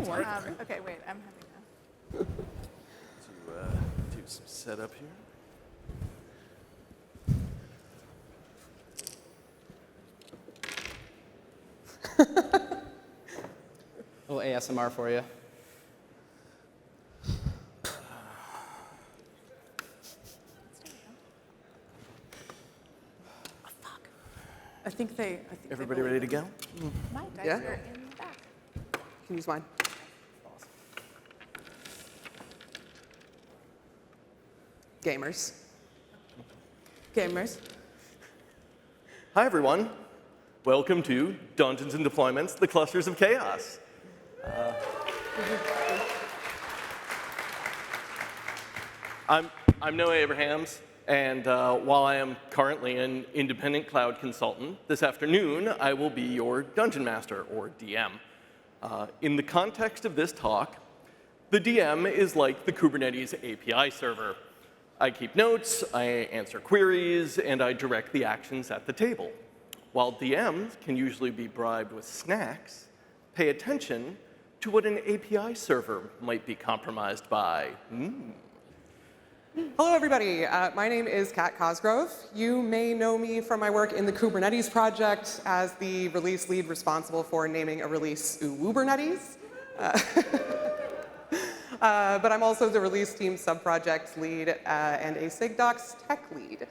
Okay, wait, I'm having Do some setup here. A little ASMR for you. I think they. Everybody ready to go? My dice Yeah. are in the back. You can use mine. Gamers. Gamers. Hi, everyone. Welcome to Dungeons and Deployments, the Clusters of Chaos. I'm Noah Abrahams, and while I am currently an independent cloud consultant, this afternoon I will be your Dungeon Master, or DM. In the context of this talk, the DM is like the Kubernetes API server. I keep notes, I answer queries, and I direct the actions at the table. While DMs can usually be bribed with snacks, pay attention to what an API server might be compromised by. Hello, everybody. My name is Kat Cosgrove. You may know me from my work in the Kubernetes project as the release lead responsible for naming a release Kubernetes. But I'm also the release team subproject lead and a SIGDocs tech lead.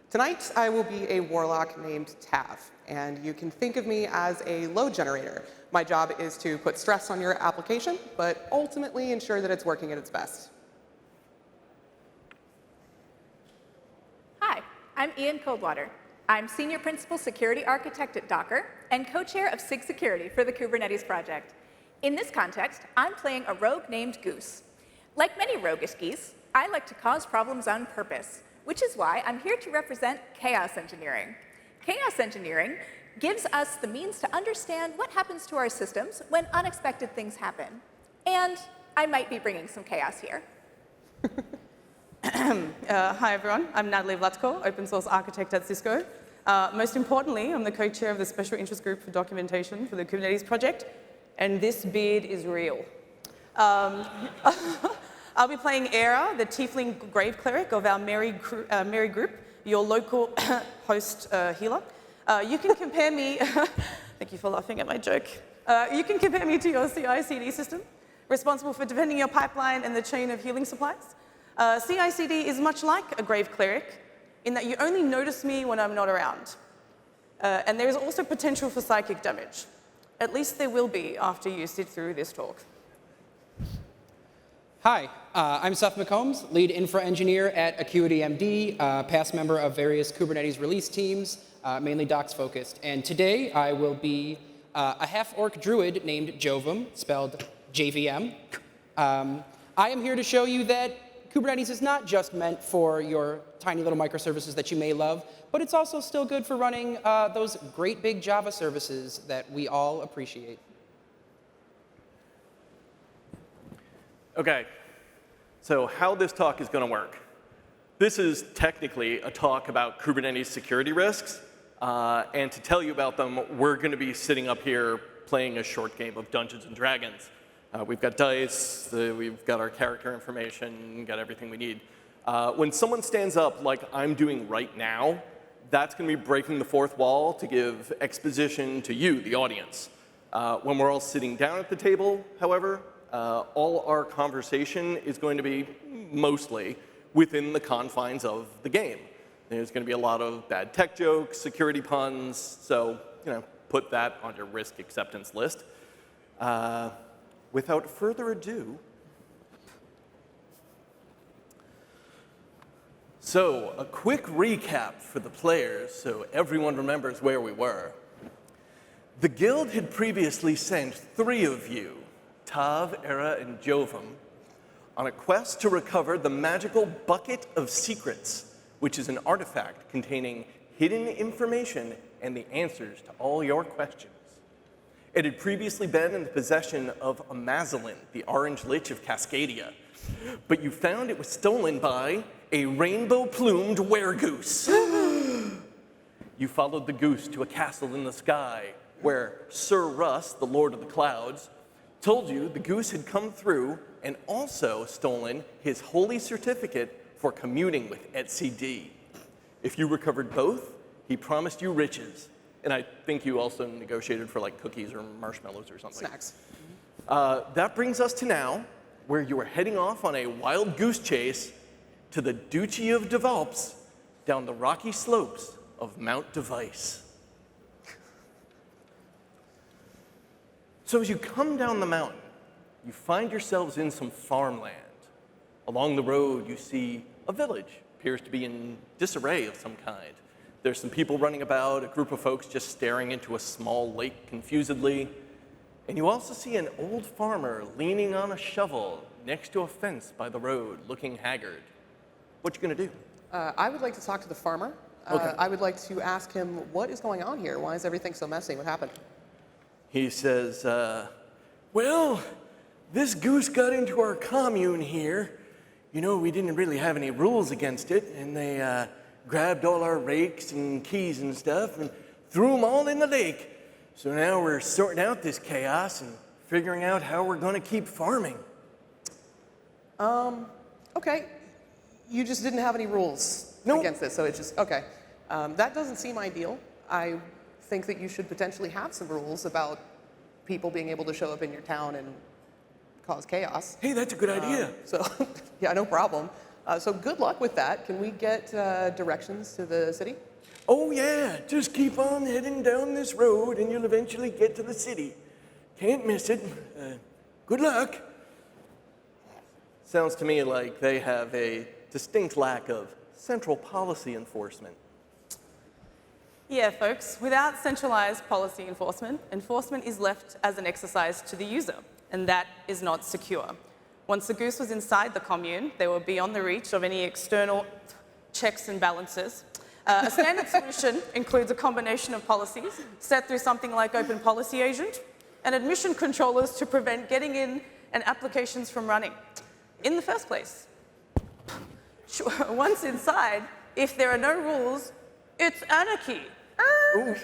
Tonight, I will be a warlock named Tav, and you can think of me as a load generator. My job is to put stress on your application, but ultimately ensure that it's working at its best. Hi, I'm Ian Coldwater. I'm Senior Principal Security Architect at Docker and co-chair of SIG Security for the Kubernetes project. In this context, I'm playing a rogue named Goose. Like many roguish geese, I like to cause problems on purpose, which is why I'm here to represent chaos engineering. Chaos engineering gives us the means to understand what happens to our systems when unexpected things happen. And I might be bringing some chaos here. Hi, everyone. I'm Natali Vlatko, open source architect at Cisco. Most importantly, I'm the co-chair of the special interest group for documentation for the Kubernetes project, and this beard is real. I'll be playing Era, the tiefling grave cleric of our merry group, your local host healer. You can compare me, thank you for laughing at my joke. You can compare me to your CI/CD system, responsible for defending your pipeline and the chain of healing supplies. CI/CD is much like a grave cleric in that you only notice me when I'm not around. And there is also potential for psychic damage. At least there will be after you sit through this talk. Hi, I'm Seth McCombs, lead infra engineer at AcuityMD, past member of various Kubernetes release teams, mainly docs focused. And today I will be a half-orc druid named Jovum, spelled JVM. I am here to show you that Kubernetes is not just meant for your tiny little microservices that you may love, but it's also still good for running those great big Java services that we all appreciate. Okay, so how this talk is going to work. This is technically a talk about Kubernetes security risks, and to tell you about them, we're going to be sitting up here playing a short game of Dungeons and Dragons. We've got dice, we've got our character information, got everything we need. When someone stands up like I'm doing right now, that's going to be breaking the fourth wall to give exposition to you, the audience. When we're all sitting down at the table, however, all our conversation is going to be mostly within the confines of the game. There's going to be a lot of bad tech jokes, security puns, so put that on your risk acceptance list. Without further ado, so a quick recap for the players so everyone remembers where we were. The guild had previously sent 3 of you, Tav, Era, and Jovum, on a quest to recover the magical Bucket of Secrets, which is an artifact containing hidden information and the answers to all your questions. It had previously been in the possession of Amazalin, the Orange Lich of Cascadia, but you found it was stolen by a rainbow-plumed Weregoose. You followed the goose to a castle in the sky, where Sir Russ, the Lord of the Clouds, Told you the goose had come through and also stolen his holy certificate for commuting with etcd. If you recovered both, he promised you riches. And I think you also negotiated for like cookies or marshmallows or something. Snacks. That brings us to now, where you are heading off on a wild goose chase to the Duchy of Develps down the rocky slopes of Mount Device. So as you come down the mountain, you find yourselves in some farmland. Along the road, you see a village. Appears to be in disarray of some kind. There's some people running about, a group of folks just staring into a small lake confusedly. And you also see an old farmer leaning on a shovel next to a fence by the road, looking haggard. What you gonna do? I would like to talk to the farmer. Okay. I would like to ask him, what is going on here? Why is everything so messy? What happened? He says, well, this goose got into our commune here. You know, we didn't really have any rules against it, and they grabbed all our rakes and keys and stuff and threw them all in the lake. So now we're sorting out this chaos and figuring out how we're gonna keep farming. Okay. You just didn't have any rules Nope. against this, so it's just, okay. That doesn't seem ideal. I think that you should potentially have some rules about people being able to show up in your town and cause chaos. Hey, that's a good idea. So, yeah, no problem. So good luck with that. Can we get directions to the city? Oh yeah, just keep on heading down this road and you'll eventually get to the city. Can't miss it. Good luck. Sounds to me like they have a distinct lack of central policy enforcement. Yeah, folks, without centralized policy enforcement, enforcement is left as an exercise to the user, and that is not secure. Once the goose was inside the commune, they were beyond the reach of any external checks and balances. A standard solution includes a combination of policies set through something like Open Policy Agent and admission controllers to prevent getting in and applications from running in the first place. Once inside, if there are no rules, it's anarchy. Ooh.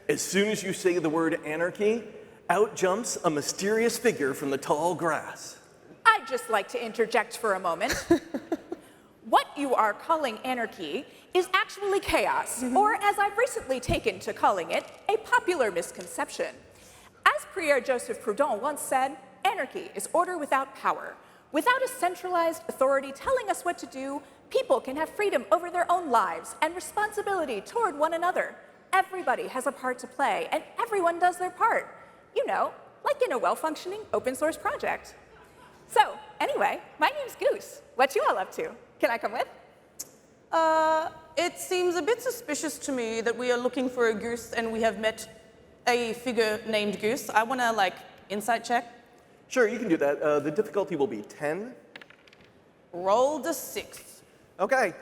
As soon as you say the word anarchy, out jumps a mysterious figure from the tall grass. I'd just like to interject for a moment. What you are calling anarchy is actually chaos, or as I've recently taken to calling it, a popular misconception. As Pierre Joseph Proudhon once said, anarchy is order without power. Without a centralized authority telling us what to do, people can have freedom over their own lives and responsibility toward one another. Everybody has a part to play, and everyone does their part. You know, like in a well-functioning open source project. So, anyway, my name's Goose. What you all up to? Can I come with? It seems a bit suspicious to me that we are looking for a goose and we have met a figure named Goose. I want to, insight check. Sure, you can do that. The difficulty will be 10. Roll the 6. Okay,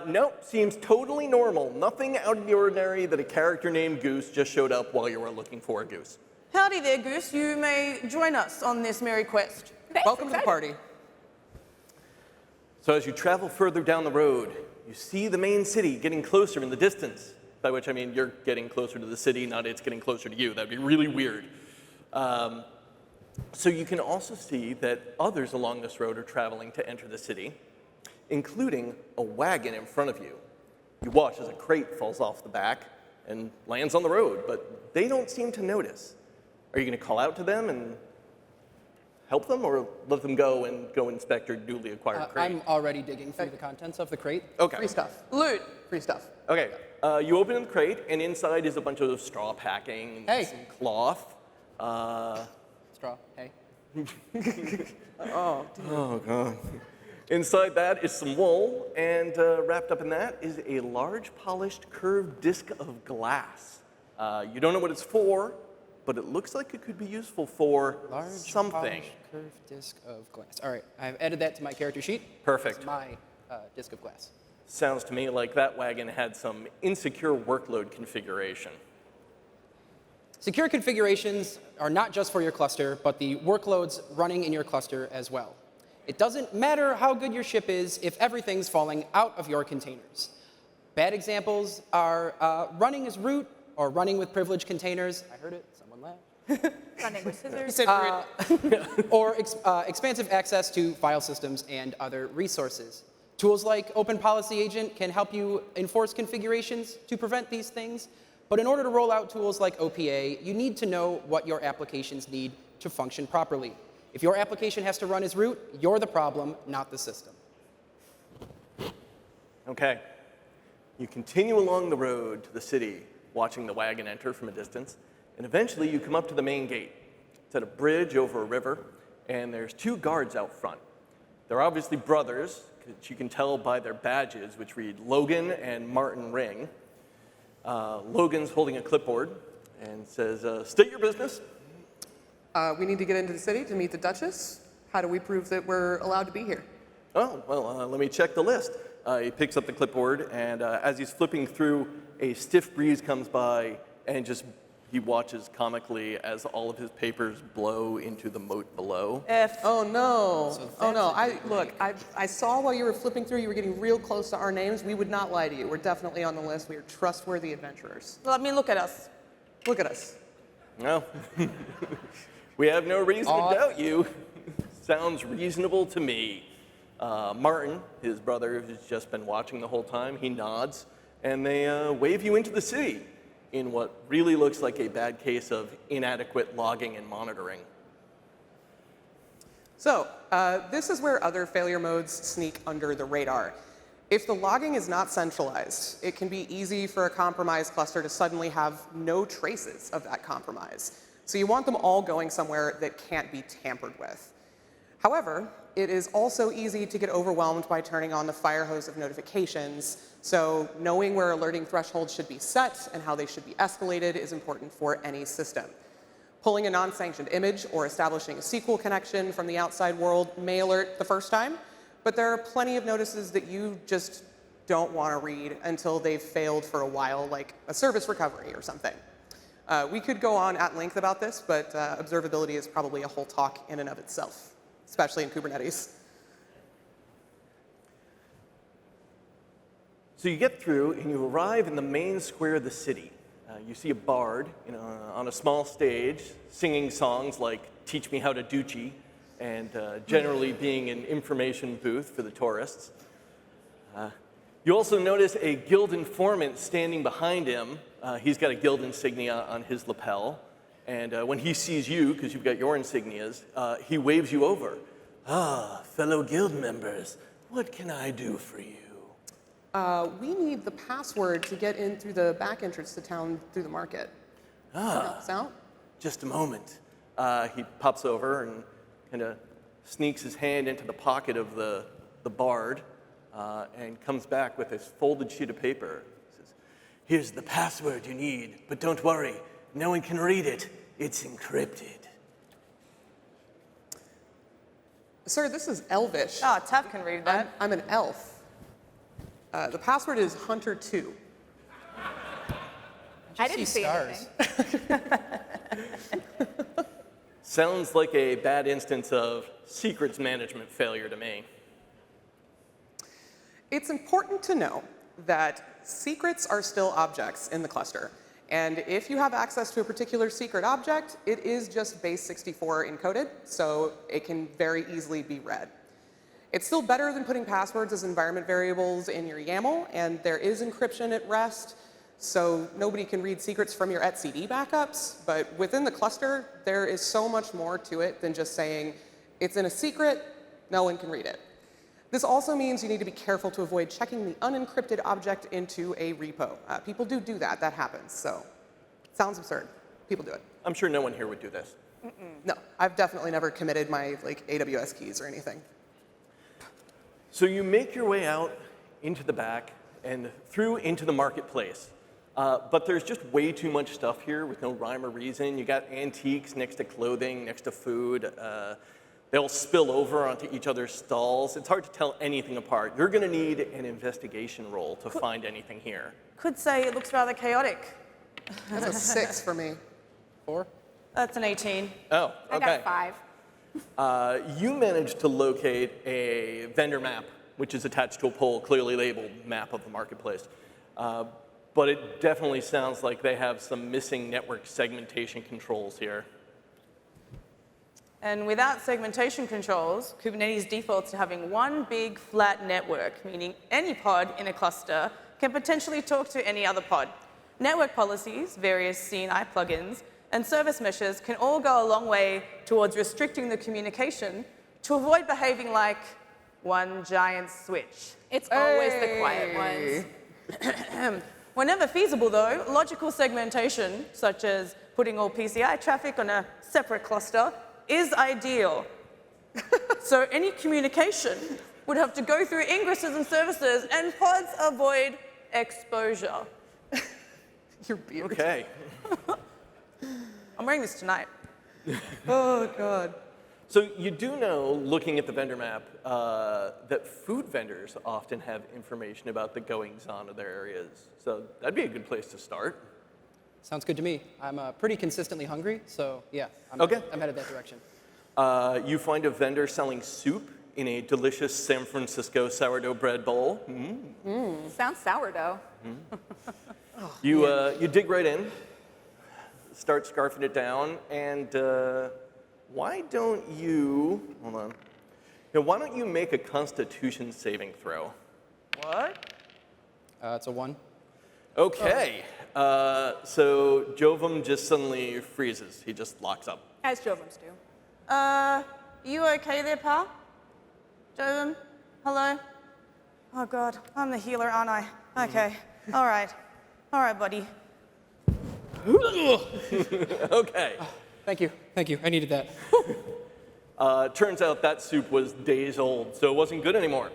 nope, seems totally normal. Nothing out of the ordinary that a character named Goose just showed up while you were looking for a goose. Howdy there, Goose. You may join us on this merry quest. Thanks, Welcome to the excited. party. So as you travel further down the road, you see the main city getting closer in the distance, by which I mean you're getting closer to the city, not it's getting closer to you. That'd be really weird. So you can also see that others along this road are traveling to enter the city, including a wagon in front of you. You watch as a crate falls off the back and lands on the road, but they don't seem to notice. Are you going to call out to them and help them, or let them go and go inspect your newly acquired crate? I'm already digging through the contents of the crate. Okay. Free stuff. Loot. Free stuff. Okay. You open the crate, and inside is a bunch of straw packing and Hey. some cloth. Straw, hey. Oh, God. Inside that is some wool, and wrapped up in that is a large, polished, curved disc of glass. You don't know what it's for, but it looks like it could be useful for Large, something. polished, curved disc of glass. All right, I've added that to my character sheet. Perfect. It's my disc of glass. Sounds to me like that wagon had some insecure workload configuration. Secure configurations are not just for your cluster, but the workloads running in your cluster as well. It doesn't matter how good your ship is if everything's falling out of your containers. Bad examples are running as root or running with privileged containers. I heard it, someone laughed. Running with You scissors. said rude. or expansive access to file systems and other resources. Tools like Open Policy Agent can help you enforce configurations to prevent these things, but in order to roll out tools like OPA, you need to know what your applications need to function properly. If your application has to run as root, you're the problem, not the system. Okay. You continue along the road to the city, watching the wagon enter from a distance, and eventually you come up to the main gate. It's at a bridge over a river, and there's 2 guards out front. They're obviously brothers, which you can tell by their badges, which read Logan and Martin Ring. Logan's holding a clipboard and says, state your business. We need to get into the city to meet the Duchess. How do we prove that we're allowed to be here? Oh, well, let me check the list. He picks up the clipboard, and as he's flipping through, a stiff breeze comes by, and he watches comically as all of his papers blow into the moat below. Oh no! Oh no! I saw while you were flipping through, you were getting real close to our names. We would not lie to you. We're definitely on the list. We are trustworthy adventurers. Let me look at us. Look at us. No. We have no reason to doubt you. Sounds reasonable to me. Martin, his brother, who's just been watching the whole time, he nods, and they wave you into the city in what really looks like a bad case of inadequate logging and monitoring. So, this is where other failure modes sneak under the radar. If the logging is not centralized, it can be easy for a compromised cluster to suddenly have no traces of that compromise. So you want them all going somewhere that can't be tampered with. However, it is also easy to get overwhelmed by turning on the fire hose of notifications, so knowing where alerting thresholds should be set and how they should be escalated is important for any system. Pulling a non-sanctioned image or establishing a SQL connection from the outside world may alert the first time, but there are plenty of notices that you just don't want to read until they've failed for a while, like a service recovery or something. We could go on at length about this, but observability is probably a whole talk in and of itself, especially in Kubernetes. So you get through and you arrive in the main square of the city. You see a bard on a small stage singing songs like Teach Me How to Duchy and generally being an information booth for the tourists. You also notice a guild informant standing behind him. He's got a guild insignia on his lapel. And when he sees you, because you've got your insignias, he waves you over. Ah, fellow guild members, what can I do for you? We need the password to get in through the back entrance to town through the market. Can you help us out? Just a moment. He pops over and kind of sneaks his hand into the pocket of the bard and comes back with this folded sheet of paper. He says, here's the password you need, but don't worry, no one can read it. It's encrypted. Sir, this is Elvish. Ah, Tav can read that. I'm an elf. The password is Hunter2. I didn't see anything. Sounds like a bad instance of secrets management failure to me. It's important to know that secrets are still objects in the cluster. And if you have access to a particular secret object, it is just base 64 encoded, so it can very easily be read. It's still better than putting passwords as environment variables in your YAML, and there is encryption at rest, so nobody can read secrets from your etcd backups. But within the cluster, there is so much more to it than just saying, it's in a secret, no one can read it. This also means you need to be careful to avoid checking the unencrypted object into a repo. People do that. That happens. So it sounds absurd. People do it. I'm sure no one here would do this. No, I've definitely never committed my AWS keys or anything. So you make your way out into the back and through into the marketplace. But there's just way too much stuff here with no rhyme or reason. You got antiques next to clothing, next to food. They all spill over onto each other's stalls. It's hard to tell anything apart. You're going to need an investigation roll to find anything here. Could say it looks rather chaotic. That's a 6 for me. 4? That's an 18. Oh, I okay. got 5. You managed to locate a vendor map, which is attached to a pole, clearly labeled map of the marketplace. but it definitely sounds like they have some missing network segmentation controls here. And without segmentation controls, Kubernetes defaults to having one big flat network, meaning any pod in a cluster can potentially talk to any other pod. Network policies, various CNI plugins, and service meshes can all go a long way towards restricting the communication to avoid behaving like one giant switch. It's always the quiet ones. Whenever feasible, though, logical segmentation, such as putting all PCI traffic on a separate cluster, is ideal. So any communication would have to go through ingresses and services, and pods avoid exposure. Your beard. Okay. I'm wearing this tonight. Oh, God. So you do know, looking at the vendor map, that food vendors often have information about the goings-on of their areas. So that'd be a good place to start. Sounds good to me. I'm pretty consistently hungry, so yeah, I'm headed that direction. You find a vendor selling soup in a delicious San Francisco sourdough bread bowl. Sounds sourdough. You dig right in, start scarfing it down, and why don't you, hold on, why don't you make a Constitution saving throw? What? It's a 1. Okay, so Jovum just suddenly freezes. He just locks up. As Jovums do. You okay there, pal? Jovum? Hello? Oh, God, I'm the healer, aren't I? Okay, all right, buddy. Okay. Thank you. I needed that. Turns out that soup was days old, so it wasn't good anymore.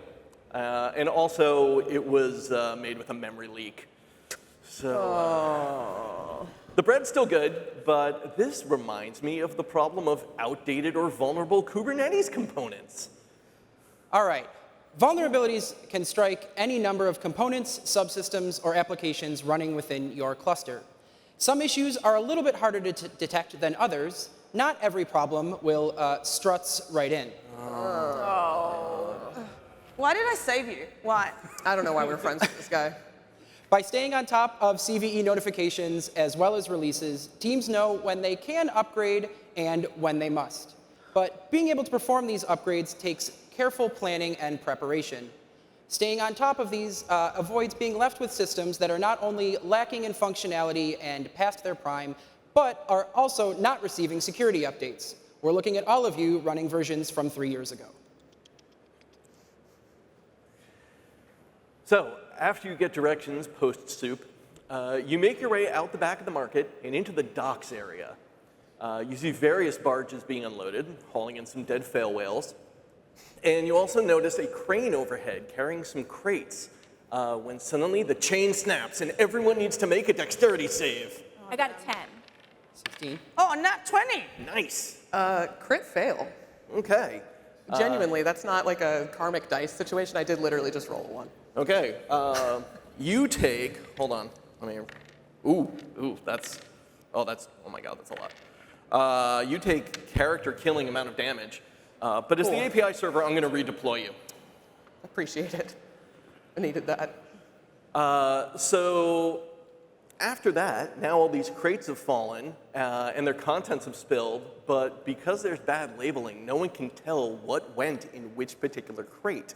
And also, it was made with a memory leak. So the bread's still good, but this reminds me of the problem of outdated or vulnerable Kubernetes components. All right. Vulnerabilities can strike any number of components, subsystems, or applications running within your cluster. Some issues are a little bit harder to detect than others. Not every problem will struts right in. Why did I save you? Why? I don't know why we're friends with this guy. By staying on top of CVE notifications as well as releases, teams know when they can upgrade and when they must. But being able to perform these upgrades takes careful planning and preparation. Staying on top of these avoids being left with systems that are not only lacking in functionality and past their prime, but are also not receiving security updates. We're looking at all of you running versions from 3 years ago. So after you get directions post-soup, you make your way out the back of the market and into the docks area. You see various barges being unloaded, hauling in some dead fail whales. And you also notice a crane overhead carrying some crates when suddenly the chain snaps and everyone needs to make a dexterity save. I got a 10. 16. Oh, nat 20. Nice. Crit fail. Okay. Genuinely, that's not like a karmic dice situation. I did literally just roll a 1. Okay. You take, hold on. Let me, ooh, that's, oh my God, that's a lot. You take character killing amount of damage. But as the API server, I'm going to redeploy you. Appreciate it. I needed that. So after that, now all these crates have fallen and their contents have spilled, but because there's bad labeling, no one can tell what went in which particular crate.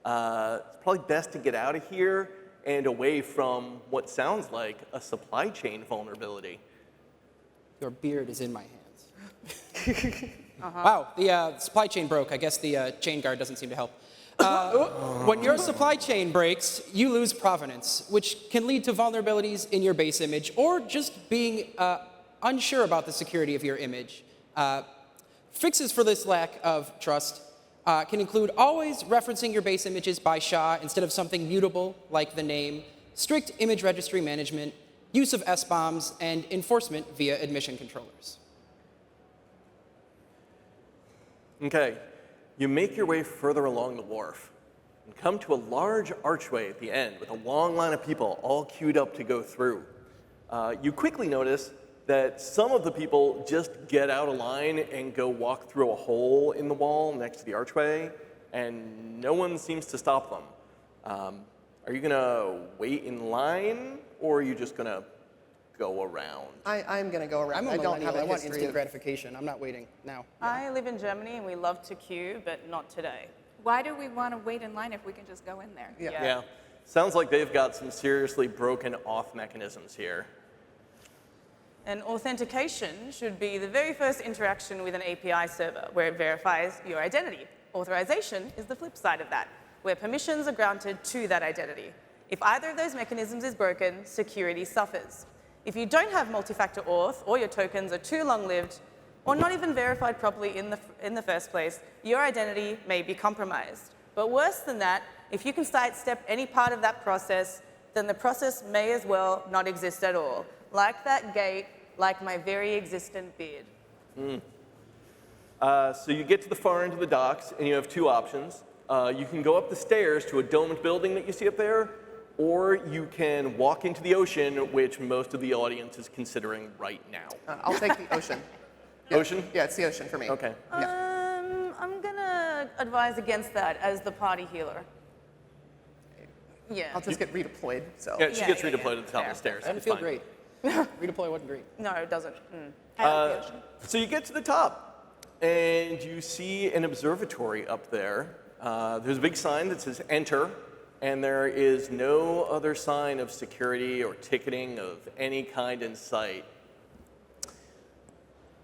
It's probably best to get out of here and away from what sounds like a supply chain vulnerability. Your beard is in my hands. Wow, the supply chain broke. I guess the chain guard doesn't seem to help. When your supply chain breaks, you lose provenance, which can lead to vulnerabilities in your base image or just being unsure about the security of your image. Fixes for this lack of trust can include always referencing your base images by SHA instead of something mutable like the name, strict image registry management, use of SBOMs, and enforcement via admission controllers. Okay, you make your way further along the wharf and come to a large archway at the end with a long line of people all queued up to go through. You quickly notice that some of the people just get out of line and go walk through a hole in the wall next to the archway, and no one seems to stop them. Are you gonna wait in line or are you just going to go around? I'm going to go around. I'm a I don't have millennial. a I want history instant of... gratification. I'm not waiting now. I live in Germany and we love to queue, but not today. Why do we want to wait in line if we can just go in there? Yeah. Yeah. Sounds like they've got some seriously broken auth mechanisms here. And authentication should be the very first interaction with an API server, where it verifies your identity. Authorization is the flip side of that, where permissions are granted to that identity. If either of those mechanisms is broken, security suffers. If you don't have multi-factor auth, or your tokens are too long-lived, or not even verified properly in the first place, your identity may be compromised. But worse than that, if you can sidestep any part of that process, then the process may as well not exist at all. Like that gate, like my very existent beard. So you get to the far end of the docks, and you have two options. You can go up the stairs to a domed building that you see up there, or you can walk into the ocean, which most of the audience is considering right now. I'll take the ocean. Yeah. Ocean? Yeah, it's the ocean for me. Okay. I'm gonna advise against that as the party healer. Yeah. I'll just get redeployed, so. Yeah, she Yeah, gets yeah, redeployed yeah. at the top of the stairs. That didn't It's feel fine. great. Redeploy wasn't great. No, it doesn't. So you get to the top, and you see an observatory up there. There's a big sign that says enter, and there is no other sign of security or ticketing of any kind in sight.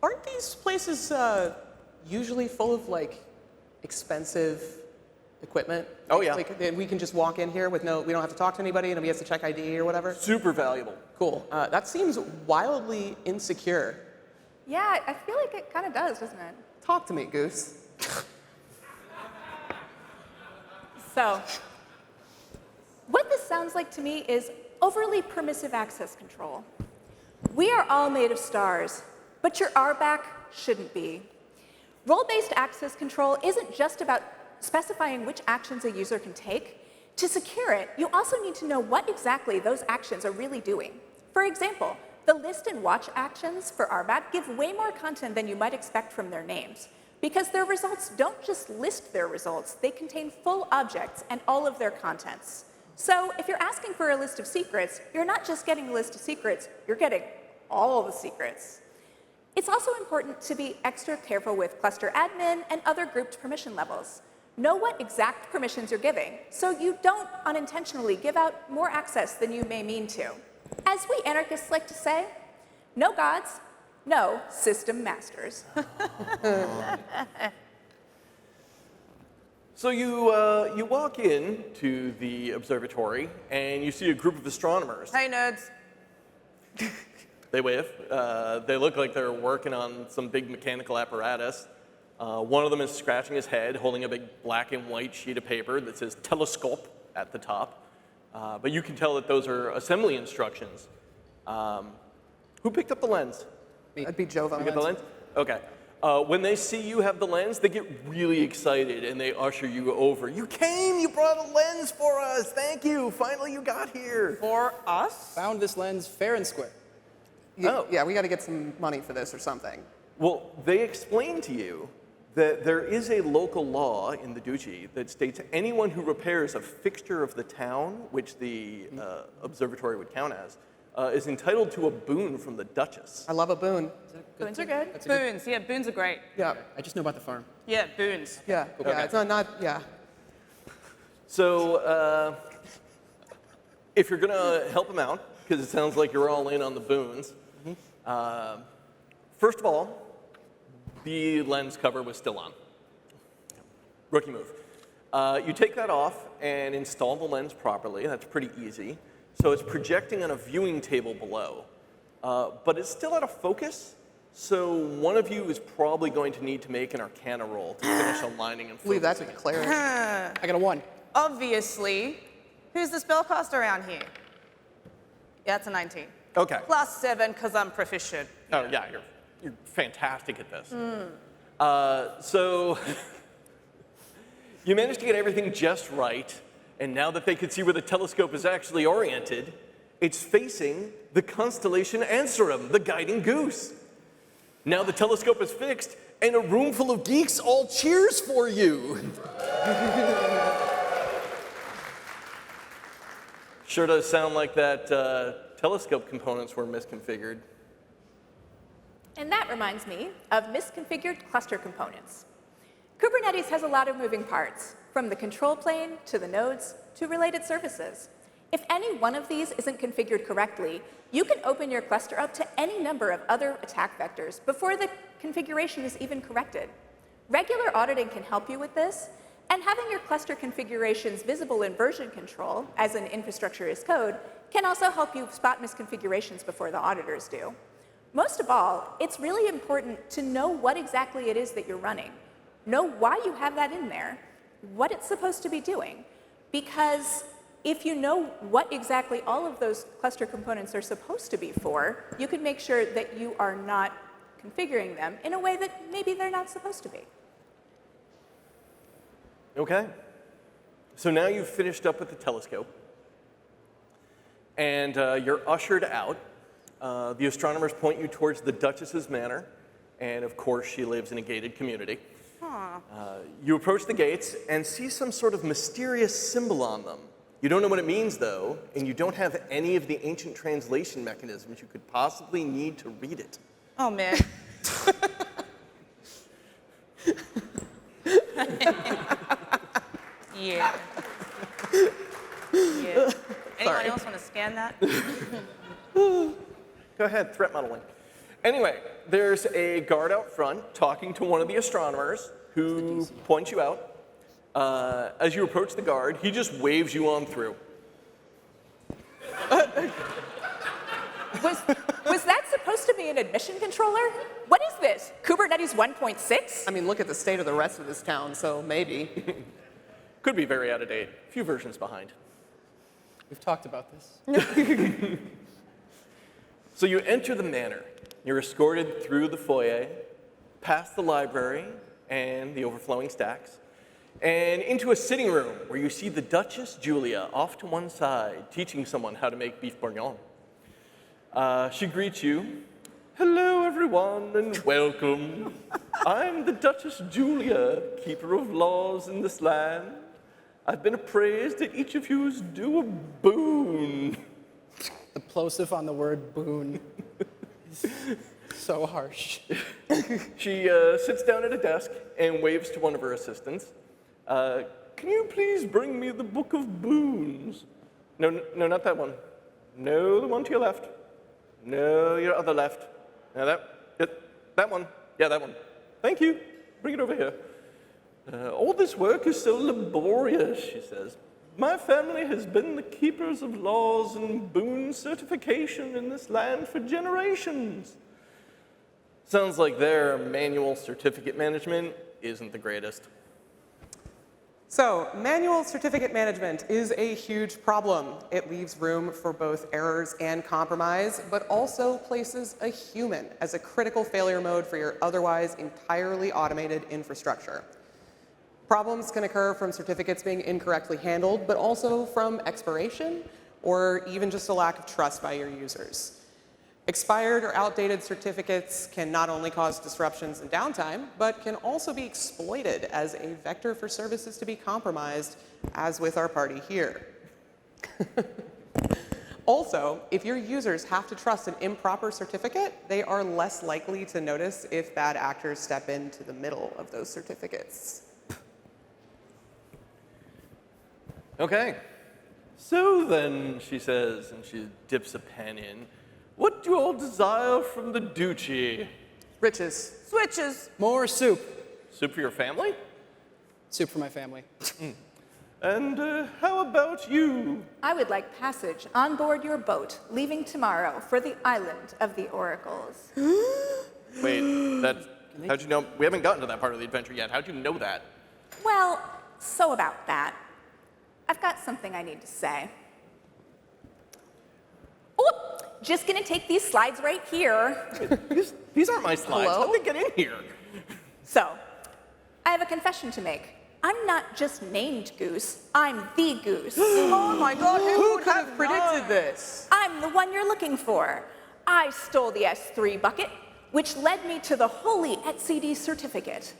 Aren't these places usually full of, like, expensive equipment? Oh, yeah. Like, we can just walk in here with we don't have to talk to anybody, and nobody has to check ID or whatever? Super valuable. Cool. That seems wildly insecure. Yeah, I feel like it kind of does, doesn't it? Talk to me, Goose. So, what this sounds like to me is overly permissive access control. We are all made of stars, but your RBAC shouldn't be. Role-based access control isn't just about specifying which actions a user can take. To secure it, you also need to know what exactly those actions are really doing. For example, the list and watch actions for RBAC give way more content than you might expect from their names, because their results don't just list their results, they contain full objects and all of their contents. So if you're asking for a list of secrets, you're not just getting a list of secrets, you're getting all the secrets. It's also important to be extra careful with cluster admin and other grouped permission levels. Know what exact permissions you're giving, so you don't unintentionally give out more access than you may mean to. As we anarchists like to say, no gods, no system masters. So you walk in to the observatory, and you see a group of astronomers. Hey, nerds. They wave. They look like they're working on some big mechanical apparatus. One of them is scratching his head, holding a big black and white sheet of paper that says telescope at the top. But you can tell that those are assembly instructions. Who picked up the lens? That'd be Jove on You get the lens? Okay. When they see you have the lens, they get really excited and they usher you over. You came, you brought a lens for us. Thank you. Finally, you got here. For us? Found this lens fair and square. Oh. Yeah, we got to get some money for this or something. Well, they explain to you that there is a local law in the Duchy that states anyone who repairs a fixture of the town, which the observatory would count as, is entitled to a boon from the Duchess. I love a boon. Boons are good. That's a good- Boons. Yeah, boons are great. Yeah, I just know about the farm. Yeah, boons. yeah, yeah. It's not, yeah. So if you're going to help them out, because it sounds like you're all in on the boons, first of all, the lens cover was still on. Rookie move. You take that off and install the lens properly. That's pretty easy. So it's projecting on a viewing table below. But it's still out of focus. So one of you is probably going to need to make an Arcana roll to finish aligning and Leave that to focusing the it. cleric. I got a 1. Obviously. Who's the spellcaster around here? Yeah, it's a 19. Okay. Plus 7, because I'm proficient. Oh, yeah, you're fantastic at this. So you managed to get everything just right, and now that they can see where the telescope is actually oriented, it's facing the constellation Ansarum, the guiding goose. Now the telescope is fixed, and a room full of geeks all cheers for you. Sure does sound like that telescope components were misconfigured. And that reminds me of misconfigured cluster components. Kubernetes has a lot of moving parts, from the control plane to the nodes to related services. If any one of these isn't configured correctly, you can open your cluster up to any number of other attack vectors before the configuration is even corrected. Regular auditing can help you with this, and having your cluster configurations visible in version control, as in infrastructure as code, can also help you spot misconfigurations before the auditors do. Most of all, it's really important to know what exactly it is that you're running. Know why you have that in there, what it's supposed to be doing. Because if you know what exactly all of those cluster components are supposed to be for, you can make sure that you are not configuring them in a way that maybe they're not supposed to be. Okay. So now you've finished up with the telescope, and you're ushered out. The astronomers point you towards the Duchess's manor, and of course she lives in a gated community. You approach the gates and see some sort of mysterious symbol on them. You don't know what it means, though, and you don't have any of the ancient translation mechanisms you could possibly need to read it. Oh, man. Yeah. Yeah. Anyone else want to scan that? Go ahead, threat modeling. Anyway, there's a guard out front talking to one of the astronomers who points you out. As you approach the guard, he just waves you on through. Was that supposed to be an admission controller? What is this, Kubernetes 1.6? I mean, look at the state of the rest of this town, so maybe. Could be very out of date. A few versions behind. We've talked about this. So you enter the manor. You're escorted through the foyer, past the library and the overflowing stacks, and into a sitting room where you see the Duchess Julia off to one side, teaching someone how to make beef bourguignon. She greets you. Hello, everyone, and welcome. I'm the Duchess Julia, keeper of laws in this land. I've been appraised that each of you is due a boon. The plosive on the word boon is so harsh. She sits down at a desk and waves to one of her assistants. Can you please bring me the Book of Boons? No, not that one. No, the one to your left. No, your other left. Now that one. Yeah, that one. Thank you. Bring it over here. All this work is so laborious, she says. My family has been the keepers of laws and boon certification in this land for generations. Sounds like their manual certificate management isn't the greatest. So, manual certificate management is a huge problem. It leaves room for both errors and compromise, but also places a human as a critical failure mode for your otherwise entirely automated infrastructure. Problems can occur from certificates being incorrectly handled, but also from expiration or even just a lack of trust by your users. Expired or outdated certificates can not only cause disruptions and downtime, but can also be exploited as a vector for services to be compromised, as with our party here. Also, if your users have to trust an improper certificate, they are less likely to notice if bad actors step into the middle of those certificates. Okay. So then, she says, and she dips a pen in, what do you all desire from the Duchy? Riches. Switches. More soup. Soup for your family? Soup for my family. And how about you? I would like passage on board your boat, leaving tomorrow for the island of the oracles. Wait, how'd you know? We haven't gotten to that part of the adventure yet. How'd you know that? Well, so about that. I've got something I need to say. Oh, just gonna take these slides right here. These aren't my slides. Hello? How'd they get in here? So, I have a confession to make. I'm not just named Goose, I'm the Goose. Oh my God, Who could have predicted this? I'm the one you're looking for. I stole the S3 bucket, which led me to the holy etcd certificate.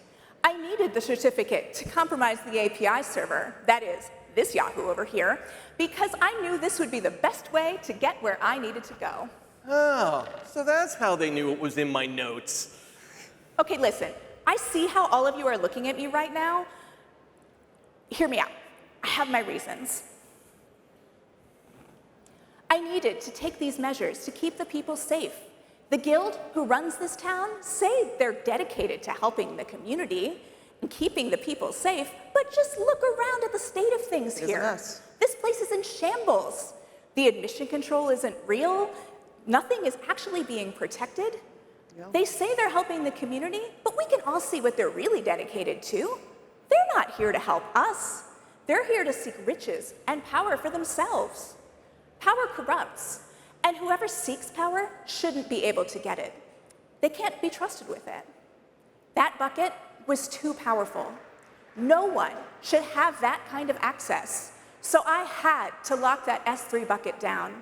I needed the certificate to compromise the API server, that is, this Yahoo over here because I knew this would be the best way to get where I needed to go. Oh, so that's how they knew it was in my notes. Okay, listen, I see how all of you are looking at me right now. Hear me out. I have my reasons. I needed to take these measures to keep the people safe. The guild who runs this town say they're dedicated to helping the community and keeping the people safe, but just look around at the state of things here. It's a mess. This place is in shambles. The admission control isn't real. Nothing is actually being protected. Yeah. They say they're helping the community, but we can all see what they're really dedicated to. They're not here to help us. They're here to seek riches and power for themselves. Power corrupts, and whoever seeks power shouldn't be able to get it. They can't be trusted with it. That bucket was too powerful. No one should have that kind of access. So I had to lock that S3 bucket down.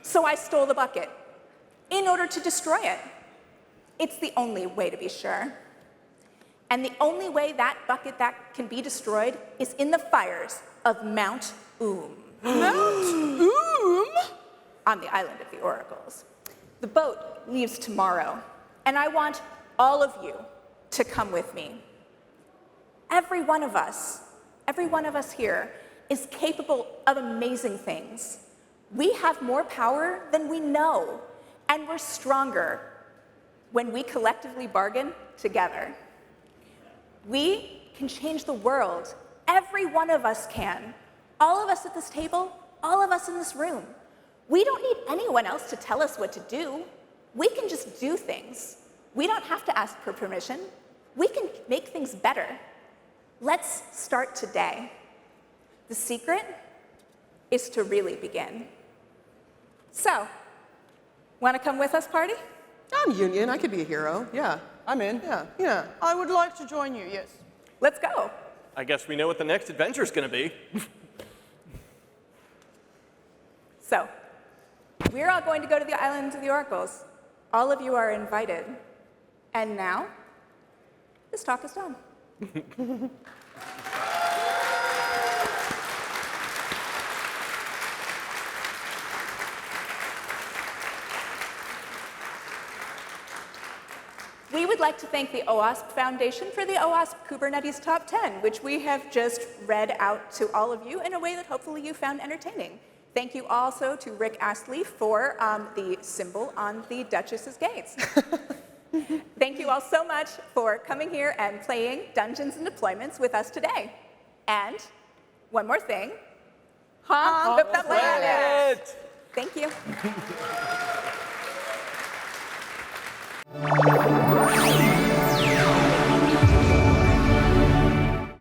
So I stole the bucket in order to destroy it. It's the only way to be sure. And the only way that bucket that can be destroyed is in the fires of Mount Oom. Mount Oom? On the island of the oracles. The boat leaves tomorrow, and I want all of you to come with me. Every one of us here is capable of amazing things. We have more power than we know, and we're stronger when we collectively bargain together. We can change the world. Every one of us can. All of us at this table, all of us in this room. We don't need anyone else to tell us what to do. We can just do things. We don't have to ask for permission. We can make things better. Let's start today. The secret is to really begin. So, want to come with us, party? I'm Union. I could be a hero. Yeah. I'm in. Yeah. I would like to join you, yes. Let's go. I guess we know what the next adventure's gonna be. So, we're all going to go to the island of the oracles. All of you are invited. And now, this talk is done. We would like to thank the OWASP Foundation for the OWASP Kubernetes Top 10, which we have just read out to all of you in a way that hopefully you found entertaining. Thank you also to Rick Astley for the symbol on the Duchess's gates. Thank you all so much for coming here and playing Dungeons and Deployments with us today. And one more thing. Honk the planet! Thank you.